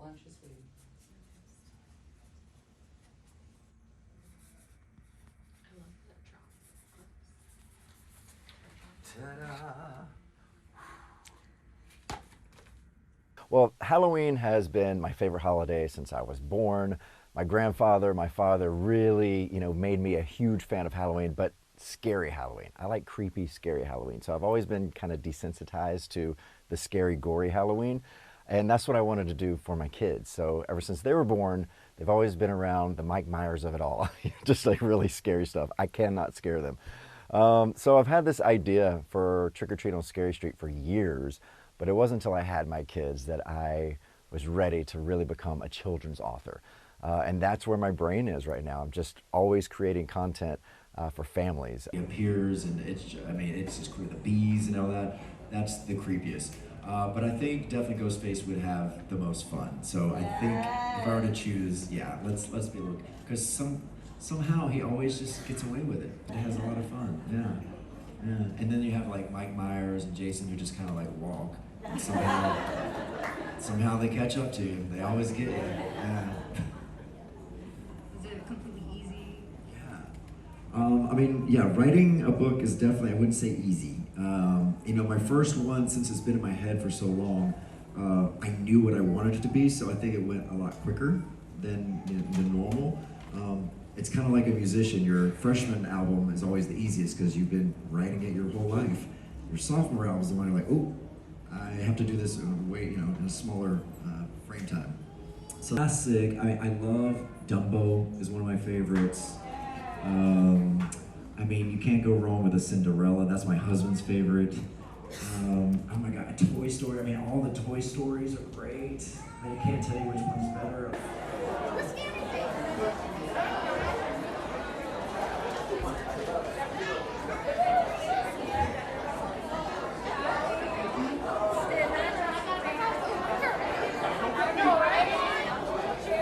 lunch is waiting. I love that drop. Ta-da! Well, Halloween has been my favorite holiday since I was born. My grandfather, my father really, made me a huge fan of Halloween, but scary Halloween. I like creepy, scary Halloween. So I've always been kind of desensitized to the scary, gory Halloween. And that's what I wanted to do for my kids. So ever since they were born, they've always been around the Mike Myers of it all. Just like really scary stuff. I cannot scare them. So I've had this idea for Trick or Treat on Scary Street for years, but it wasn't until I had my kids that I was ready to really become a children's author. And that's where my brain is right now. I'm just always creating content for families. It appears, and it's just the bees and all that. That's the creepiest. But I think definitely Ghostface would have the most fun. So I think if I were to choose, yeah, let's be a little, because somehow he always just gets away with it. It has a lot of fun. Yeah. And then you have like Mike Myers and Jason who just kind of like walk. And somehow they catch up to you. They always get you. Yeah. Is it completely easy? Yeah. Writing a book is definitely, I wouldn't say easy. My first one, since it's been in my head for so long, I knew what I wanted it to be, so I think it went a lot quicker than normal. It's kind of like a musician. Your freshman album is always the easiest because you've been writing it your whole life. Your sophomore album is the one you're like, oh, I have to do this in a smaller frame time. So classic, I love Dumbo is one of my favorites. You can't go wrong with a Cinderella. That's my husband's favorite. Oh my God, Toy Story. All the Toy Stories are great. I can't tell you which one's better.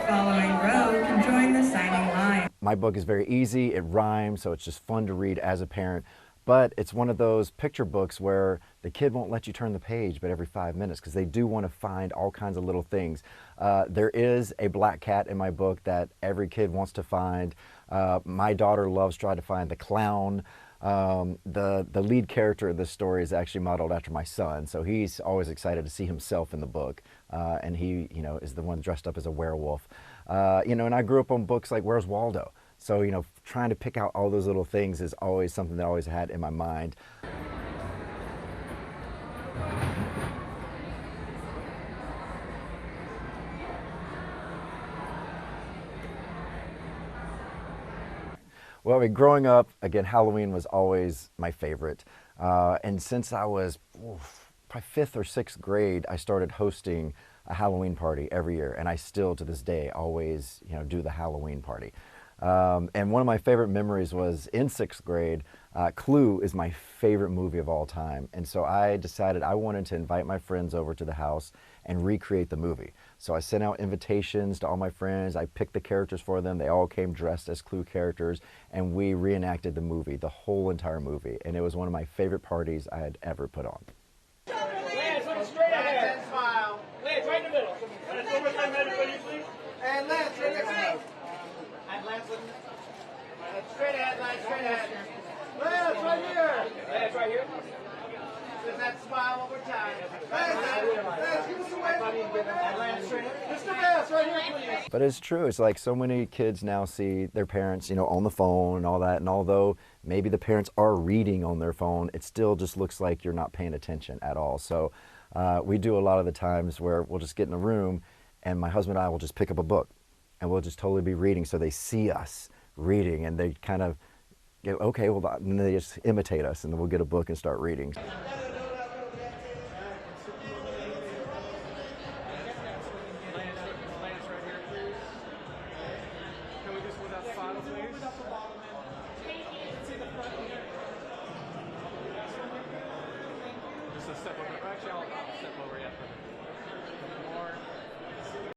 Following row can join the signing line. My book is very easy, it rhymes, so it's just fun to read as a parent. But it's one of those picture books where the kid won't let you turn the page but every 5 minutes because they do want to find all kinds of little things. There is a black cat in my book that every kid wants to find. My daughter loves trying to find the clown. The lead character of this story is actually modeled after my son, so he's always excited to see himself in the book. And he, is the one dressed up as a werewolf. And I grew up on books like Where's Waldo? So, trying to pick out all those little things is always something that I always had in my mind. Well, growing up, again, Halloween was always my favorite. And since I was probably 5th or 6th grade, I started hosting a Halloween party every year. And I still, to this day, always, do the Halloween party. And one of my favorite memories was in 6th grade. Clue is my favorite movie of all time. And so I decided I wanted to invite my friends over to the house and recreate the movie. So I sent out invitations to all my friends. I picked the characters for them. They all came dressed as Clue characters, and we reenacted the movie, the whole entire movie. And it was one of my favorite parties I had ever put on. Lance, look straight ahead. Smile. Lance, right in the middle. Lance, one more time, ready for you, please. And Lance, right next to me. And Lance, look. Straight ahead, Lance, straight ahead. Lance, right here. Lance, right here. Just that smile one more time. Lance, give us a wave. And Lance, straight ahead. Mr. Bass, right here, please. But it's true. It's like so many kids now see their parents, on the phone and all that. And although maybe the parents are reading on their phone, it still just looks like you're not paying attention at all. So we do a lot of the times where we'll just get in a room and my husband and I will just pick up a book and we'll just totally be reading. So they see us reading and they kind of go, okay, well, and they just imitate us and then we'll get a book and start reading.